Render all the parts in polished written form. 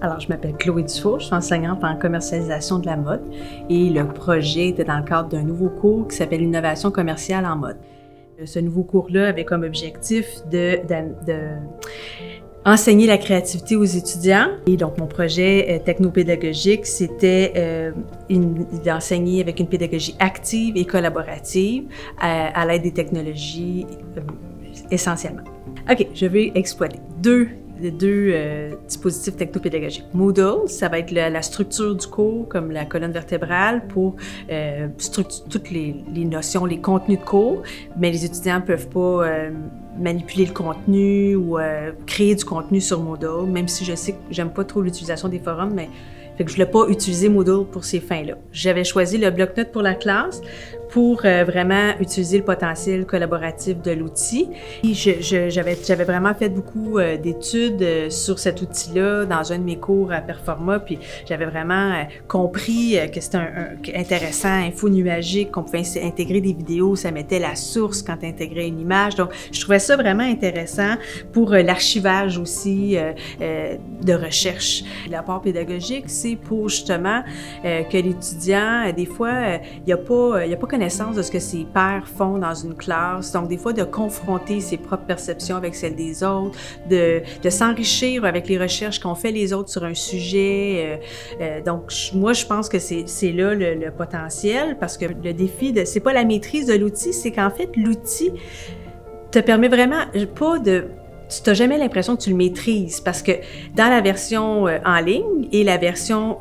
Alors, je m'appelle Chloé Dufour, je suis enseignante en commercialisation de la mode et le projet était dans le cadre d'un nouveau cours qui s'appelle Innovation commerciale en mode. Ce nouveau cours-là avait comme objectif enseigner la créativité aux étudiants. Et donc, mon projet technopédagogique, c'était d'enseigner avec une pédagogie active et collaborative à l'aide des technologies essentiellement. OK, je vais exploiter deux dispositifs technopédagogiques. Moodle, ça va être la structure du cours, comme la colonne vertébrale pour toutes les notions, les contenus de cours, mais les étudiants ne peuvent pas manipuler le contenu ou créer du contenu sur Moodle, même si je sais que j'aime pas trop l'utilisation des forums, mais fait que je voulais pas utiliser Moodle pour ces fins-là. J'avais choisi le bloc-notes pour la classe pour vraiment utiliser le potentiel collaboratif de l'outil. J'avais vraiment fait beaucoup d'études sur cet outil-là dans un de mes cours à Performa, puis j'avais vraiment compris que c'était intéressant, infonuagique, qu'on pouvait intégrer des vidéos, ça mettait la source quand tu intégrais une image. Donc, je trouvais ça vraiment intéressant pour l'archivage aussi de recherche. L'apport pédagogique, c'est pour justement que l'étudiant, des fois, il n'y a pas connaissance de ce que ses pairs font dans une classe. Donc, des fois, de confronter ses propres perceptions avec celles des autres, de s'enrichir avec les recherches qu'ont fait les autres sur un sujet. Donc, moi, je pense que c'est là le potentiel, parce que le défi, c'est pas la maîtrise de l'outil, c'est qu'en fait, l'outil te permet vraiment pas de... Tu n'as jamais l'impression que tu le maîtrises, parce que dans la version en ligne et la version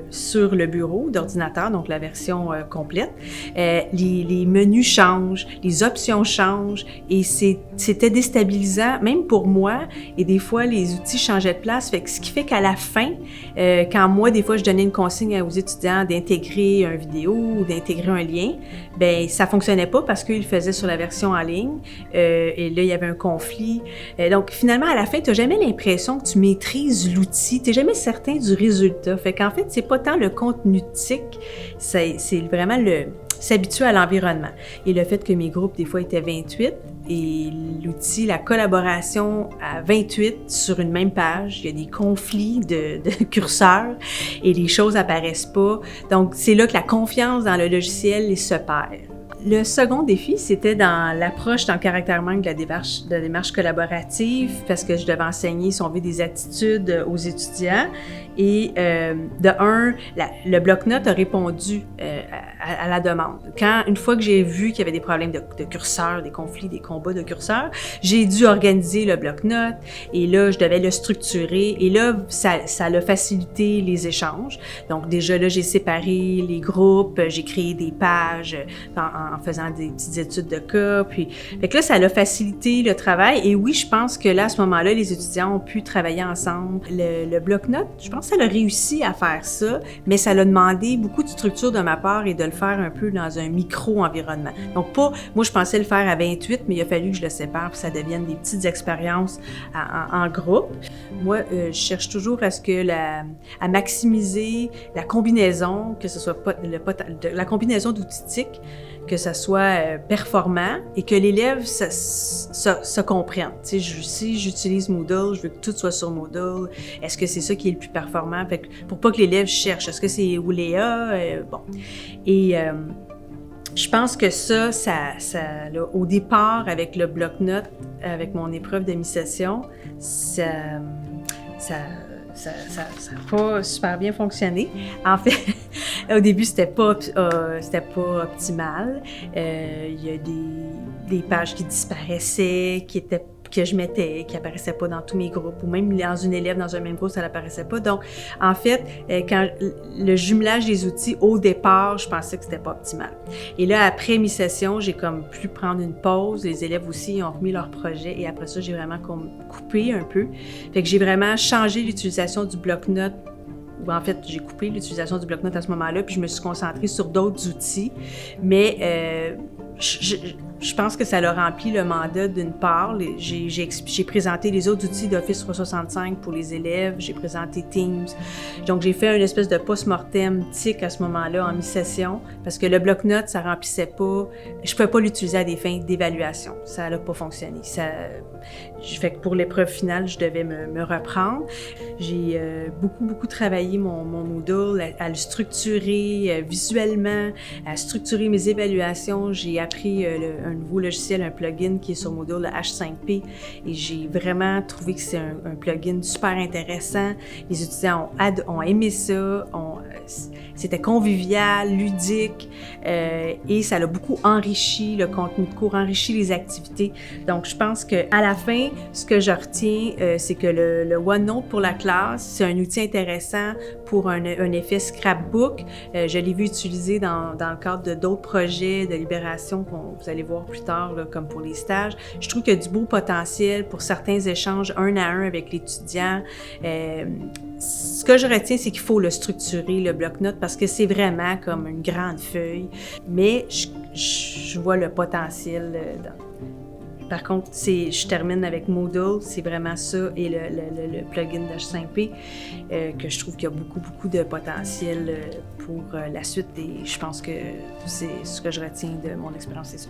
sur le bureau d'ordinateur, donc la version complète, les menus changent, les options changent et c'était déstabilisant, même pour moi, et des fois les outils changeaient de place, ce qui fait qu'à la fin, quand moi, des fois, je donnais une consigne aux étudiants d'intégrer une vidéo ou d'intégrer un lien, ben ça fonctionnait pas parce qu'ils le faisaient sur la version en ligne et là, il y avait un conflit. Donc, finalement, à la fin, tu n'as jamais l'impression que tu maîtrises l'outil, tu n'es jamais certain du résultat. Fait qu'en fait, c'est pas tant le contenu TIC, c'est vraiment s'habituer à l'environnement. Et le fait que mes groupes, des fois, étaient 28 et l'outil, la collaboration à 28 sur une même page, il y a des conflits de curseurs et les choses apparaissent pas. Donc, c'est là que la confiance dans le logiciel se perd. Le second défi, c'était dans l'approche, dans le caractère même de la démarche collaborative, parce que je devais enseigner, si on veut, des attitudes aux étudiants. Et le bloc-notes a répondu à la demande. Une fois que j'ai vu qu'il y avait des problèmes de curseurs, des conflits, des combats de curseurs, j'ai dû organiser le bloc-notes et là, je devais le structurer et là, ça a facilité les échanges. Donc déjà là, j'ai séparé les groupes, j'ai créé des pages en faisant des petites études de cas. Puis, fait que là, ça a facilité le travail et oui, je pense que là, à ce moment-là, les étudiants ont pu travailler ensemble. Le bloc-notes, je pense que ça a réussi à faire ça, mais ça a demandé beaucoup de structure de ma part et de le faire un peu dans un micro-environnement. Donc moi je pensais le faire à 28, mais il a fallu que je le sépare pour que ça devienne des petites expériences en groupe. Moi, je cherche toujours à maximiser la combinaison, que ce soit la combinaison d'outils TIC, que ça soit performant et que l'élève se comprenne. Tu sais, si j'utilise Moodle, je veux que tout soit sur Moodle. Est-ce que c'est ça qui est le plus performant? Fait que pour pas que l'élève cherche, est-ce que c'est Oulea? Bon. Et je pense que ça là, au départ, avec le bloc-notes, avec mon épreuve de mi-session, ça n'a pas super bien fonctionné. En fait, au début, c'était pas optimal. Il y a des pages qui disparaissaient, que je mettais, qui apparaissaient pas dans tous mes groupes, ou même dans une élève dans un même groupe, ça n'apparaissait pas. Donc, en fait, quand le jumelage des outils, au départ, je pensais que c'était pas optimal. Et là, après mi-session, j'ai comme pu prendre une pause. Les élèves aussi ont remis leur projet et après ça, j'ai vraiment coupé un peu. Fait que j'ai vraiment changé l'utilisation du bloc-notes. Ou en fait, j'ai coupé l'utilisation du bloc-notes à ce moment-là, puis je me suis concentrée sur d'autres outils. Mais Je pense que ça leur remplit le mandat d'une part. J'ai présenté les autres outils d'Office 365 pour les élèves, j'ai présenté Teams. Donc, j'ai fait une espèce de post-mortem TIC à ce moment-là, en mi-session, parce que le bloc-notes, ça remplissait pas. Je ne pouvais pas l'utiliser à des fins d'évaluation. Ça n'a pas fonctionné. Fait que pour l'épreuve finale, je devais me reprendre. J'ai beaucoup travaillé mon Moodle, à le structurer visuellement, à structurer mes évaluations. J'ai appris un nouveau logiciel, un plugin qui est sur Moodle, le H5P, et j'ai vraiment trouvé que c'est un plugin super intéressant. Les étudiants ont aimé ça, c'était convivial, ludique, et ça l'a beaucoup enrichi le contenu de cours, enrichi les activités. Donc, je pense qu'à la fin, ce que je retiens, c'est que le OneNote pour la classe, c'est un outil intéressant pour un effet scrapbook. Je l'ai vu utiliser dans le cadre d'autres projets de libération qu'on vous allez voir plus tard, là, comme pour les stages. Je trouve qu'il y a du beau potentiel pour certains échanges 1 à 1 avec l'étudiant. Ce que je retiens, c'est qu'il faut le structurer, le bloc-notes, parce que c'est vraiment comme une grande feuille. Mais je vois le potentiel Par contre, je termine avec Moodle, c'est vraiment ça, et le plugin d'H5P, que je trouve qu'il y a beaucoup de potentiel pour la suite, et je pense que c'est ce que je retiens de mon expérience, c'est ça.